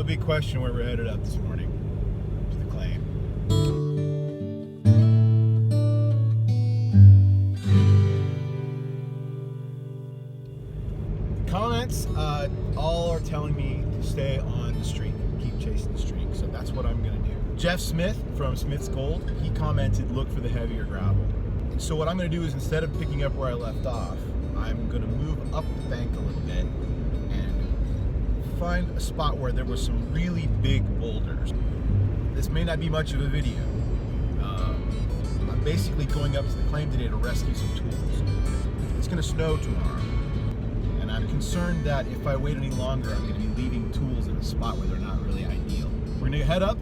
big question where we're headed up this morning. To the claim. Comments all are telling me to stay on the streak, keep chasing the streak. So that's what I'm gonna do. Jeff Smith from Smith's Gold, he commented, look for the heavier gravel. So what I'm gonna do is, instead of picking up where I left off, I'm gonna move up the bank a little bit and find a spot where there was some really big boulders. This may not be much of a video. I'm basically going up to the claim today to rescue some tools. It's gonna snow tomorrow, and I'm concerned that if I wait any longer, I'm gonna be leaving tools in a spot where they're not really ideal. We're gonna head up,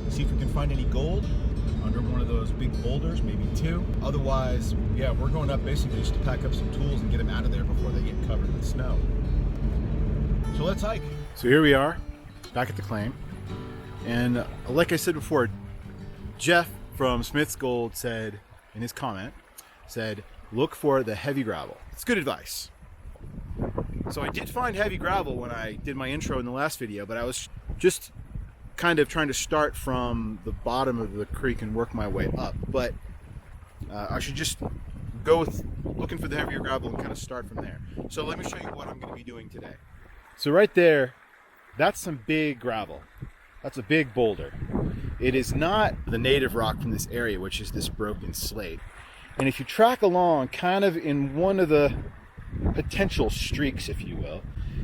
see if we can find any gold under one of those big boulders, maybe two. Otherwise, yeah, we're going up basically just to pack up some tools and get them out of there before they get covered with snow. So let's hike. So here we are, back at the claim. And like I said before, Jeff from Smith's Gold said, in his comment, said, look for the heavy gravel. It's good advice. So I did find heavy gravel when I did my intro in the last video, but I was just kind of trying to start from the bottom of the creek and work my way up. But I should just go with looking for the heavier gravel and kind of start from there. So let me show you what I'm going to be doing today. So right there, that's some big gravel. That's a big boulder. It is not the native rock from this area, which is this broken slate. And if you track along kind of in one of the potential streaks, if you will,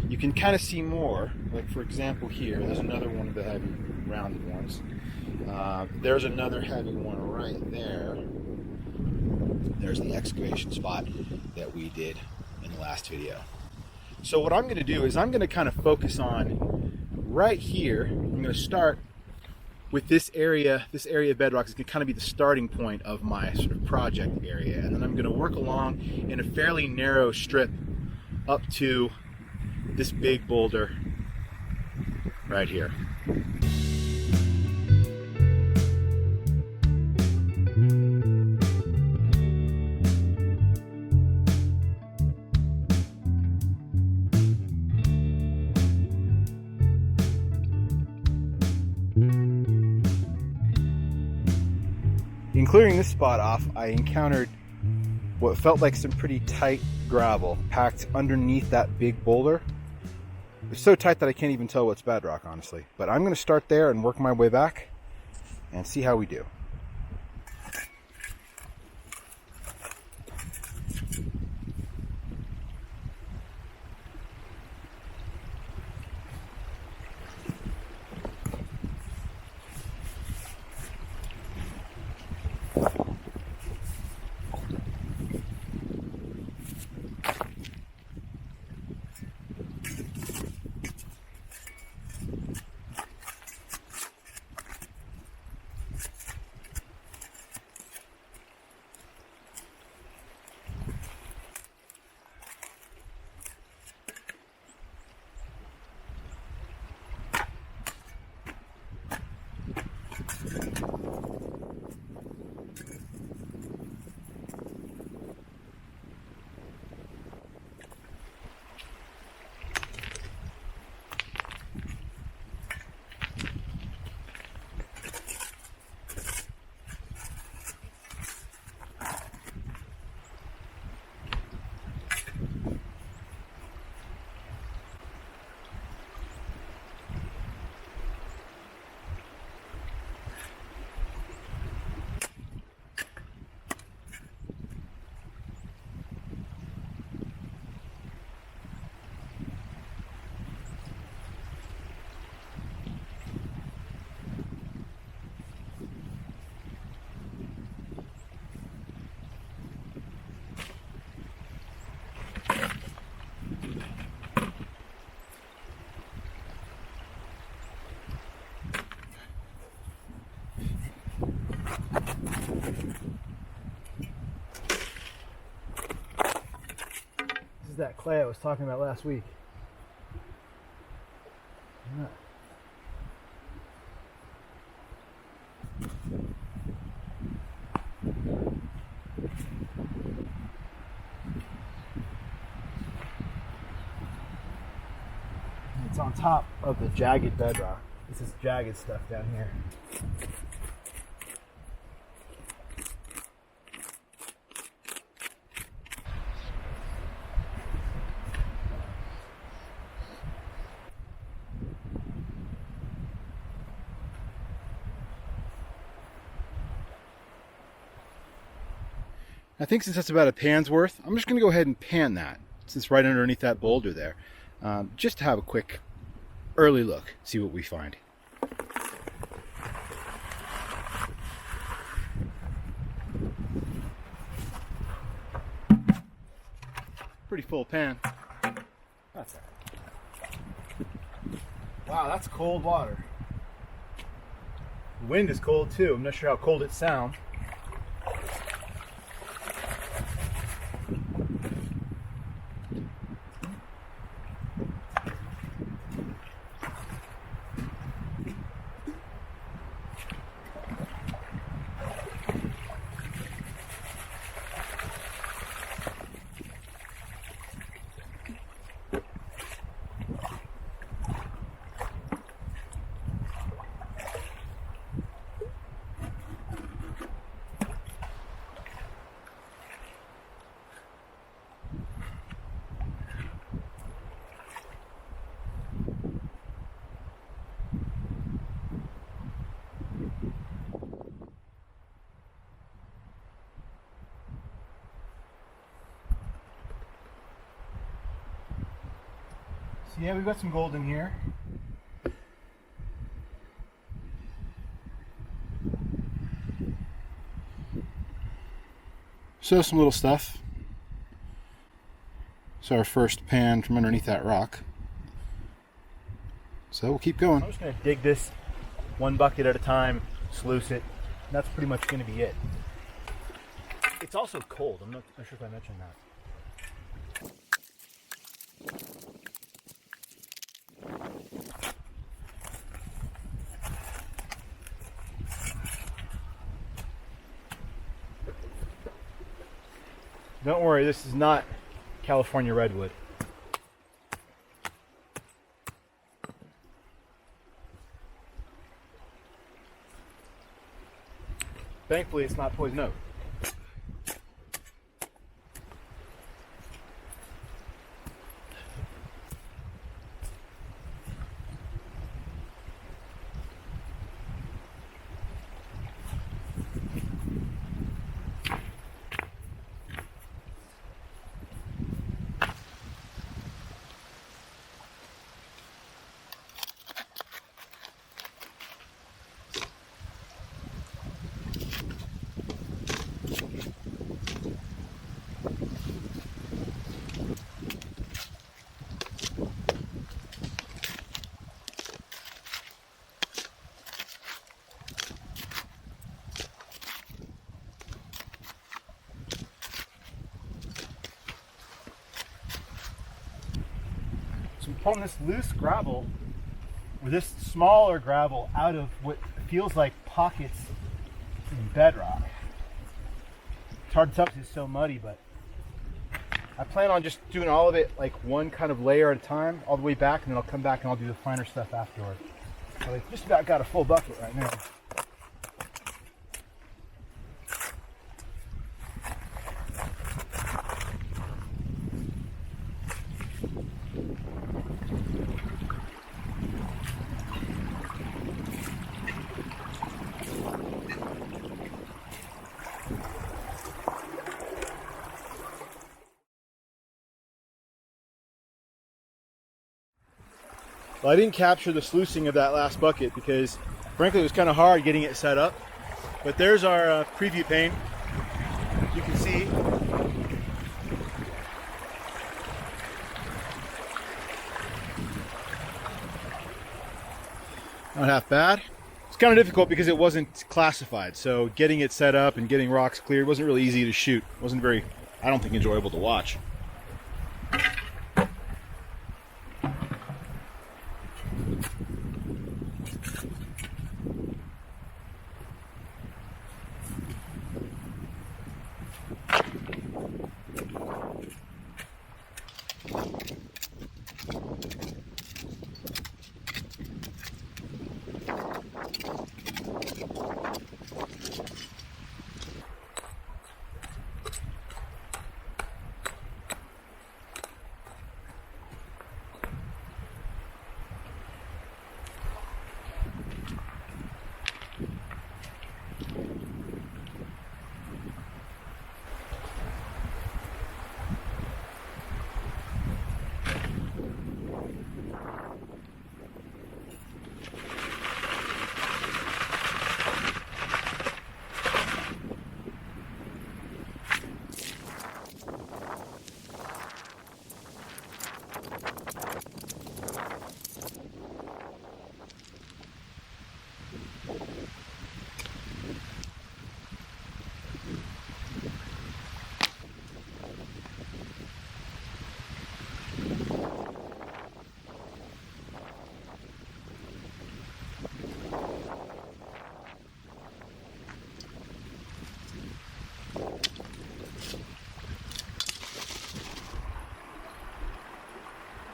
you can kind of see more. Like, for example, here, there's another one of the heavy rounded ones. There's another heavy one right there. There's the excavation spot that we did in the last video. So what I'm going to do is I'm going to kind of focus on right here. I'm going to start with this area. This area of bedrock is going to kind of be the starting point of my sort of project area. And then I'm going to work along in a fairly narrow strip up to this big boulder right here. In clearing this spot off, I encountered what felt like some pretty tight gravel packed underneath that big boulder. It's so tight that I can't even tell what's bedrock, honestly. But I'm going to start there and work my way back and see how we do. This is that clay I was talking about last week. Yeah. It's on on top of the jagged bedrock. This is jagged stuff down here. I think since that's about a pan's worth, I'm just going to go ahead and pan that, since right underneath that boulder there, just to have a quick early look, see what we find. Pretty full pan. That's all right. Wow, that's cold water. The wind is cold too. I'm not sure how cold it sounds. So yeah, we've got some gold in here. So some little stuff. It's our first pan from underneath that rock. So we'll keep going. I'm just going to dig this one bucket at a time, sluice it. And that's pretty much going to be it. It's also cold. I'm not sure if I mentioned that. Don't worry, this is not California redwood. Thankfully, it's not poison oak. So I'm pulling this loose gravel, or this smaller gravel, out of what feels like pockets in bedrock. It's hard to tell because it's so muddy, but I plan on just doing all of it like one kind of layer at a time, all the way back, and then I'll come back and I'll do the finer stuff afterward. So I just about got a full bucket right now. Well, I didn't capture the sluicing of that last bucket because, frankly, it was kind of hard getting it set up. But there's our preview pane. You can see. Not half bad. It's kind of difficult because it wasn't classified. So getting it set up and getting rocks cleared wasn't really easy to shoot. It wasn't very, I don't think, enjoyable to watch.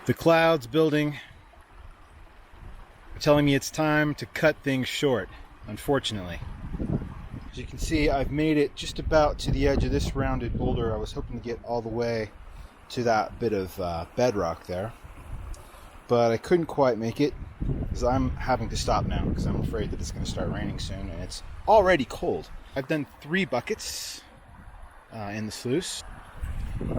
The clouds building are telling me it's time to cut things short, unfortunately. As you can see, I've made it just about to the edge of this rounded boulder. I was hoping to get all the way to that bit of bedrock there, but I couldn't quite make it because I'm having to stop now because I'm afraid that it's going to start raining soon and it's already cold. I've done 3 buckets in the sluice.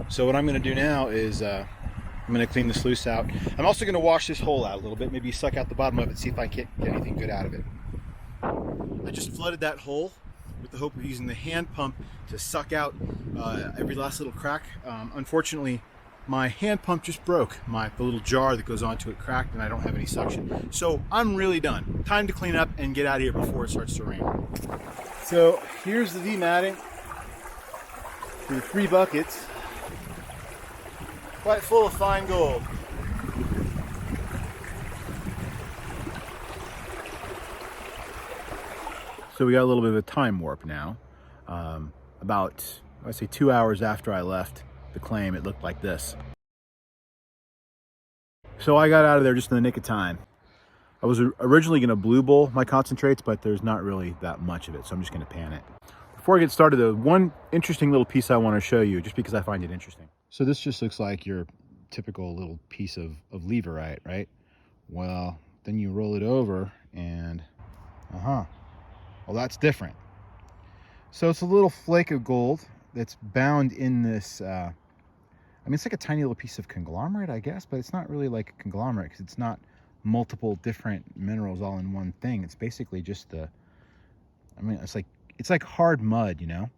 So what I'm going to do now is I'm going to clean the sluice out. I'm also going to wash this hole out a little bit, maybe suck out the bottom of it, see if I can get anything good out of it. I just flooded that hole with the hope of using the hand pump to suck out every last little crack. Unfortunately, my hand pump just broke. The little jar that goes onto it cracked and I don't have any suction. So I'm really done. Time to clean up and get out of here before it starts to rain. So here's the V-matting for the 3 buckets. Quite full of fine gold. So we got a little bit of a time warp now. About, I'd say 2 hours after I left the claim, it looked like this. So I got out of there just in the nick of time. I was originally gonna blue bowl my concentrates, but there's not really that much of it, so I'm just gonna pan it. Before I get started though, one interesting little piece I wanna show you, just because I find it interesting. So this just looks like your typical little piece of leverite, right? Well, then you roll it over and, well, that's different. So it's a little flake of gold that's bound in this, I mean, it's like a tiny little piece of conglomerate, I guess, but it's not really like a conglomerate because it's not multiple different minerals all in one thing. It's basically just it's like hard mud, you know?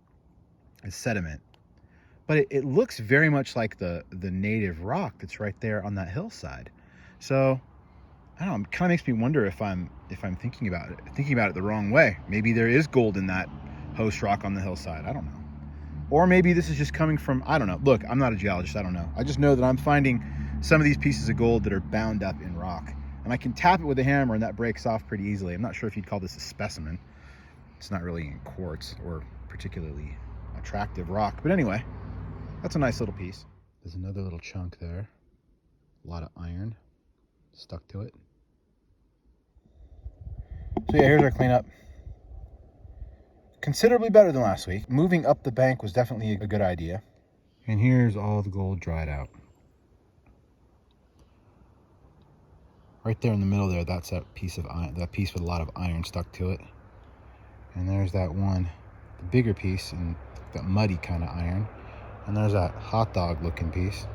It's sediment. But it looks very much like the native rock that's right there on that hillside. So I don't know, it kind of makes me wonder if I'm thinking about it the wrong way. Maybe there is gold in that host rock on the hillside. I don't know. Or maybe this is just coming from, I don't know. Look, I'm not a geologist, I don't know. I just know that I'm finding some of these pieces of gold that are bound up in rock. And I can tap it with a hammer and that breaks off pretty easily. I'm not sure if you'd call this a specimen. It's not really in quartz or particularly attractive rock. But anyway, that's a nice little piece. There's another little chunk there. A lot of iron stuck to it. So yeah, here's our cleanup. Considerably better than last week. Moving up the bank was definitely a good idea. And here's all the gold dried out. Right there in the middle there, that's that piece of iron, that piece with a lot of iron stuck to it. And there's that one, the bigger piece, and that muddy kind of iron. And there's that hot dog looking piece.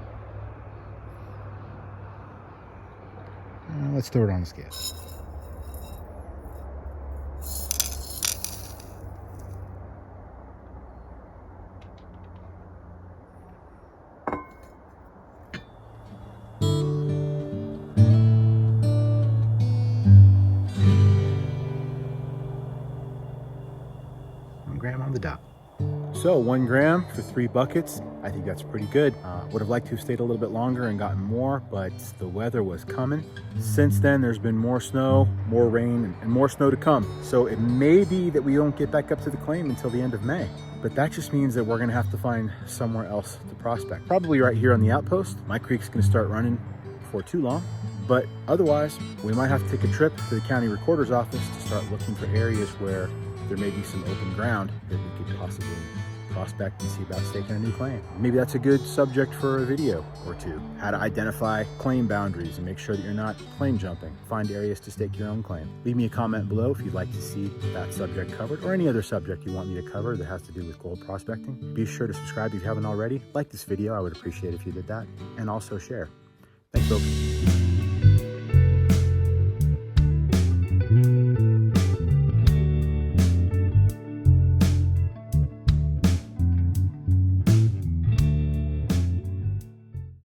Let's throw it on the scale. Gram on the dot. So 1 gram for 3 buckets. I think that's pretty good. Would have liked to have stayed a little bit longer and gotten more, but the weather was coming. Since then, there's been more snow, more rain, and more snow to come. So it may be that we don't get back up to the claim until the end of May. But that just means that we're gonna have to find somewhere else to prospect. Probably right here on the outpost. My creek's gonna start running before too long. But otherwise, we might have to take a trip to the county recorder's office to start looking for areas where there may be some open ground that we could possibly prospect and see about staking a new claim. Maybe that's a good subject for a video or two. How to identify claim boundaries and make sure that you're not claim jumping. Find areas to stake your own claim. Leave me a comment below if you'd like to see that subject covered or any other subject you want me to cover that has to do with gold prospecting. Be sure to subscribe if you haven't already. Like this video, I would appreciate if you did that. And also share. Thanks, folks.